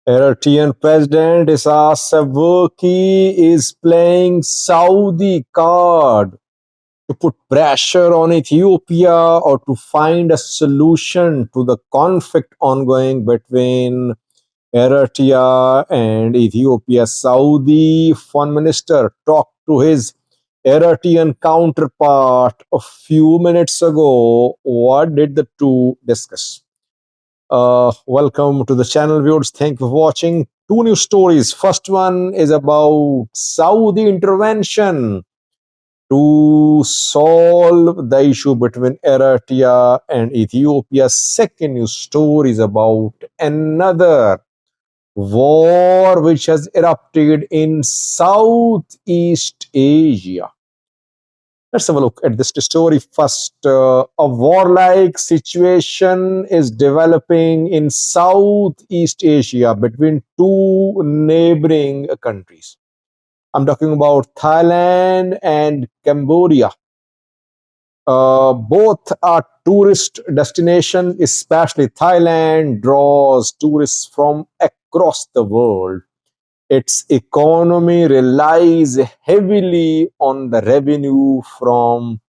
Eritrean President Isaias Afwerki is playing Saudi card to put pressure on Ethiopia or to find a solution to the conflict ongoing between Eritrea and Ethiopia. Saudi foreign minister talked to his Eritrean counterpart a few minutes ago. What did the two discuss? Welcome to the channel, viewers. Thank you for watching. Two new stories. First one is about Saudi intervention to solve the issue between Eritrea and Ethiopia. Second news story is about another war which has erupted in Southeast Asia. Let's have a look at this story first. A warlike situation is developing in Southeast Asia between two neighboring countries. I'm talking about Thailand and Cambodia. Both are tourist destinations, especially Thailand draws tourists from across the world. Its economy relies heavily on the revenue from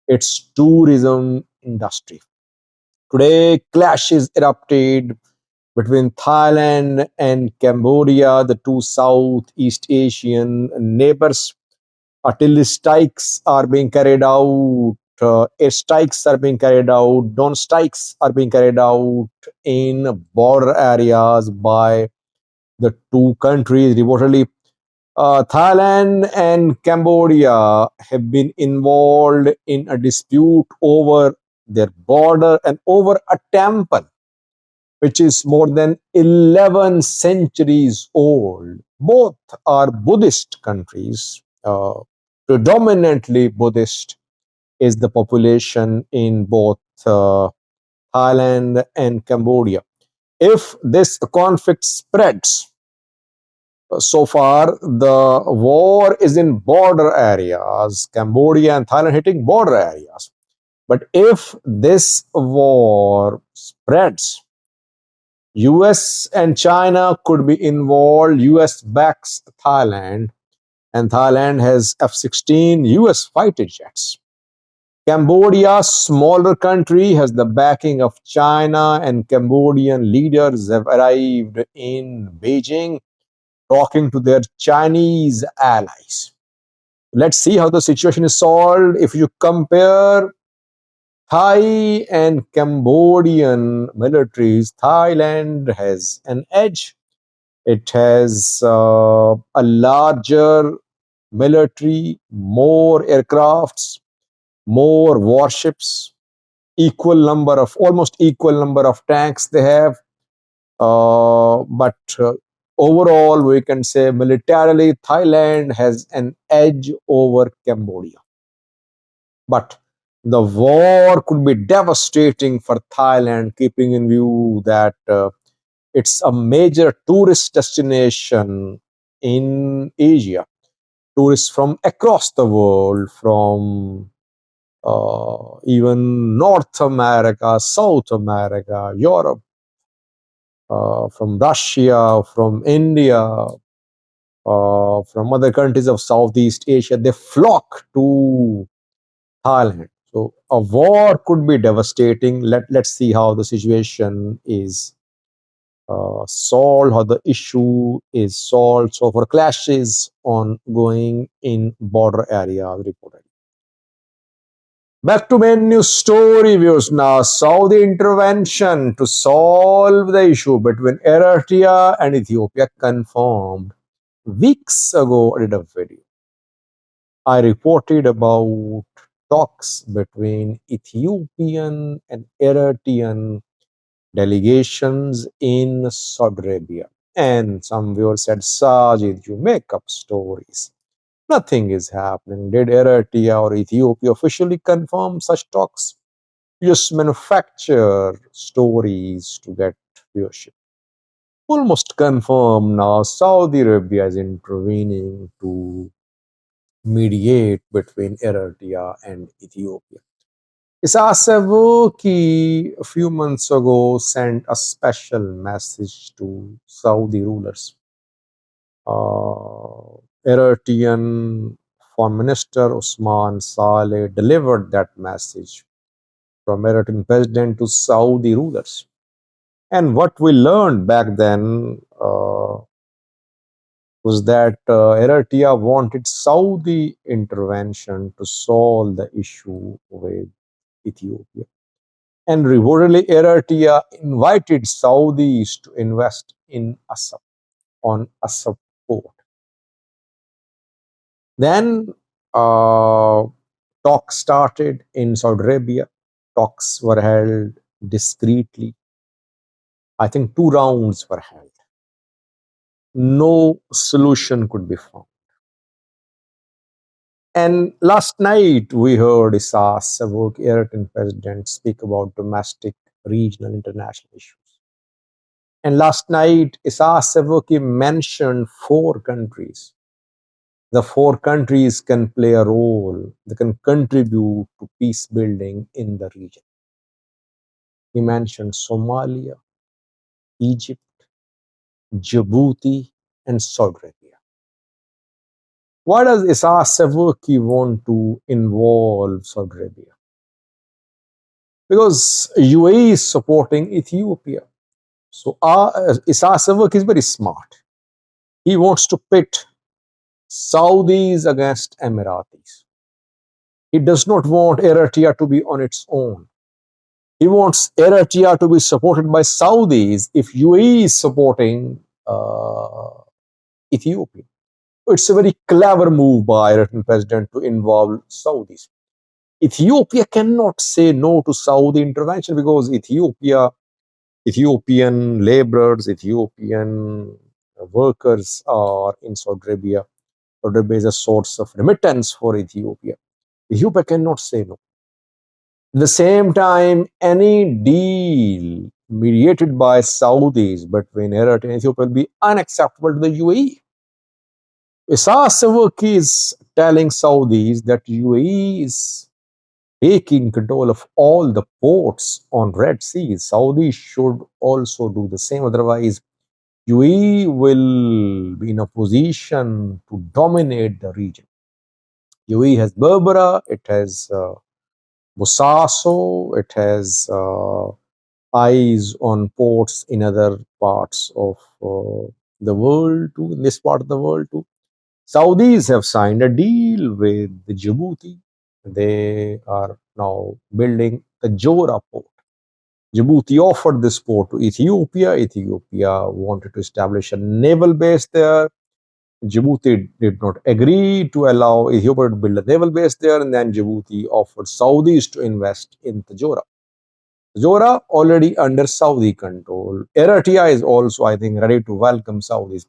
its tourism industry. Today, clashes erupted between Thailand and Cambodia, the two Southeast Asian neighbors. Artillery strikes are being carried out, air strikes are being carried out, drone strikes are being carried out in border areas by the two countries. Reportedly, Thailand and Cambodia have been involved in a dispute over their border and over a temple which is more than 11 centuries old. Both are Buddhist countries. Predominantly Buddhist is the population in both Thailand and Cambodia. If this conflict spreads, so far the war is in border areas, Cambodia and Thailand hitting border areas. But if this war spreads, US and China could be involved. US backs Thailand, and Thailand has F-16 US fighter jets. Cambodia, smaller country, has the backing of China, and Cambodian leaders have arrived in Beijing talking to their Chinese allies. Let's see how the situation is solved. If you compare Thai and Cambodian militaries, Thailand has an edge. It has a larger military, more aircrafts, more warships, almost equal number of tanks they have. But overall, we can say militarily, Thailand has an edge over Cambodia. But the war could be devastating for Thailand, keeping in view that it's a major tourist destination in Asia. Tourists from across the world, from even North America, South America, Europe, from Russia, from India, from other countries of Southeast Asia, they flock to Thailand. So a war could be devastating. Let's see how the situation is solved, how the issue is solved. So for clashes ongoing in border areas reported. Back to main news story, viewers. Now, Saudi intervention to solve the issue between Eritrea and Ethiopia confirmed. Weeks ago, I did a video. I reported about talks between Ethiopian and Eritrean delegations in Saudi Arabia. And some viewers said, Sajid, you make up stories. Nothing is happening. Did Eritrea or Ethiopia officially confirm such talks? You just manufacture stories to get viewership. Almost confirmed now, Saudi Arabia is intervening to mediate between Eritrea and Ethiopia. Isasavaki a few months ago sent a special message to Saudi rulers. Eritrean Foreign Minister Usman Saleh delivered that message from Eritrean president to Saudi rulers. And what we learned back then was that Eritrea wanted Saudi intervention to solve the issue with Ethiopia. And reportedly, Eritrea invited Saudis to invest in Assab, on Assab port. Then talks started in Saudi Arabia. Talks were held discreetly. I think 2 rounds were held. No solution could be found. And last night we heard Isas Savok, Eritrean president, speak about domestic, regional, international issues. And last night Isas Savoki mentioned 4 countries. The 4 countries can play a role, they can contribute to peace building in the region. He mentioned Somalia, Egypt, Djibouti, and Saudi Arabia. Why does Isas Savoki want to involve Saudi Arabia? Because UAE is supporting Ethiopia. So Isas Savoki is very smart. He wants to pit Saudis against Emiratis. He does not want Eritrea to be on its own. He wants Eritrea to be supported by Saudis if UAE is supporting Ethiopia. It's a very clever move by Eritrean president to involve Saudis. Ethiopia cannot say no to Saudi intervention because Ethiopian laborers, Ethiopian workers are in Saudi Arabia. Saudi Arabia is a source of remittance for Ethiopia. Ethiopia cannot say no. At the same time, any deal mediated by Saudis between Eritrea and Ethiopia will be unacceptable to the UAE. Isas Savoki is telling Saudis that UAE is taking control of all the ports on Red Sea. Saudis should also do the same. Otherwise, UAE will be in a position to dominate the region. UAE has Berbera, it has Bosaso, it has eyes on ports in other parts of the world too, in this part of the world too. Saudis have signed a deal with Djibouti. They are now building the Jora port. Djibouti offered this port to Ethiopia. Ethiopia wanted to establish a naval base there. Djibouti did not agree to allow Ethiopia to build a naval base there, and then Djibouti offered Saudis to invest in Tajora. Tajora already under Saudi control. Eritrea is also, I think, ready to welcome Saudis.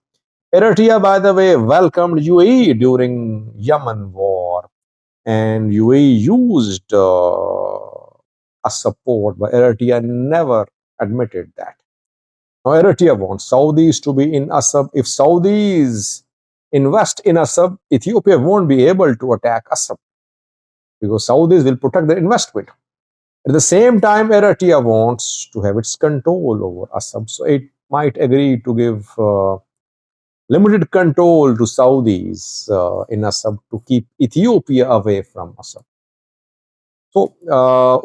Eritrea, by the way, welcomed UAE during Yemen war, and UAE used a support, but Eritrea never admitted that. Now, Eritrea wants Saudis to be in Assab. If Saudis invest in Assab, Ethiopia won't be able to attack Assab because Saudis will protect their investment. At the same time, Eritrea wants to have its control over Assab, so it might agree to give limited control to Saudis in Assab to keep Ethiopia away from Assab. So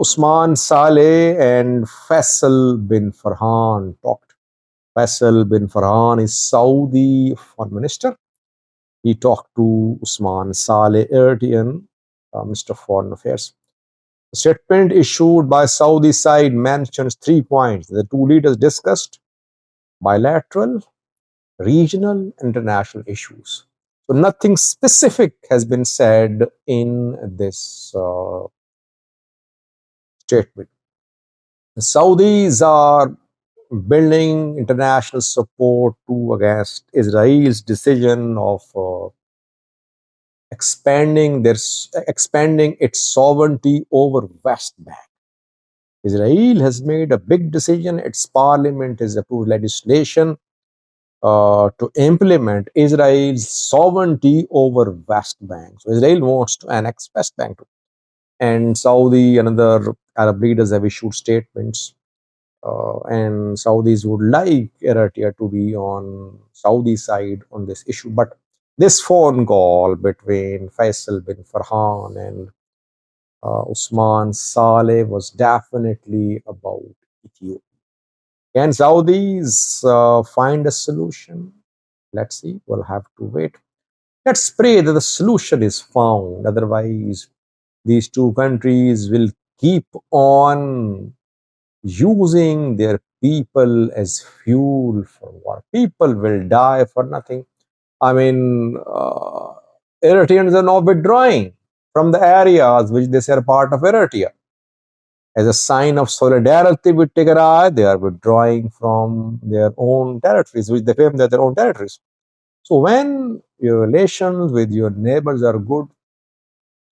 Usman Saleh and Faisal bin Farhan talked. Faisal bin Farhan is Saudi foreign minister. He talked to Usman Saleh, Eritrean Minister of Foreign Affairs. The statement issued by Saudi side mentions 3 points. The two leaders discussed bilateral, regional, international issues. So nothing specific has been said in this statement. The Saudis are building international support to against Israel's decision of expanding its sovereignty over West Bank. Israel has made a big decision. Its parliament has approved legislation to implement Israel's sovereignty over West Bank. So Israel wants to annex West Bank too. And Saudi and other Arab leaders have issued statements, and Saudis would like Eritrea to be on Saudi side on this issue. But this phone call between Faisal bin Farhan and Usman Saleh was definitely about Ethiopia. Can Saudis find a solution? Let's see. We'll have to wait. Let's pray that the solution is found. Otherwise, these two countries will keep on using their people as fuel for war. People will die for nothing. I mean, Eritreans are now withdrawing from the areas which they say are part of Eritrea. As a sign of solidarity with Tigray, they are withdrawing from their own territories, which they claim that their own territories. So when your relations with your neighbors are good,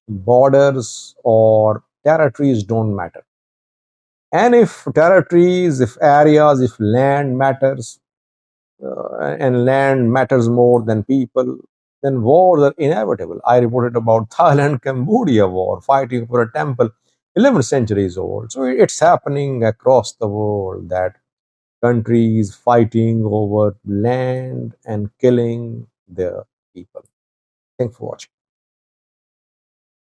borders or territories don't matter. And if territories, if areas, if land matters, and land matters more than people, then wars are inevitable. I reported about Thailand Cambodia war, fighting for a temple 11 centuries old. So it's happening across the world that countries fighting over land and killing their people. Thanks for watching.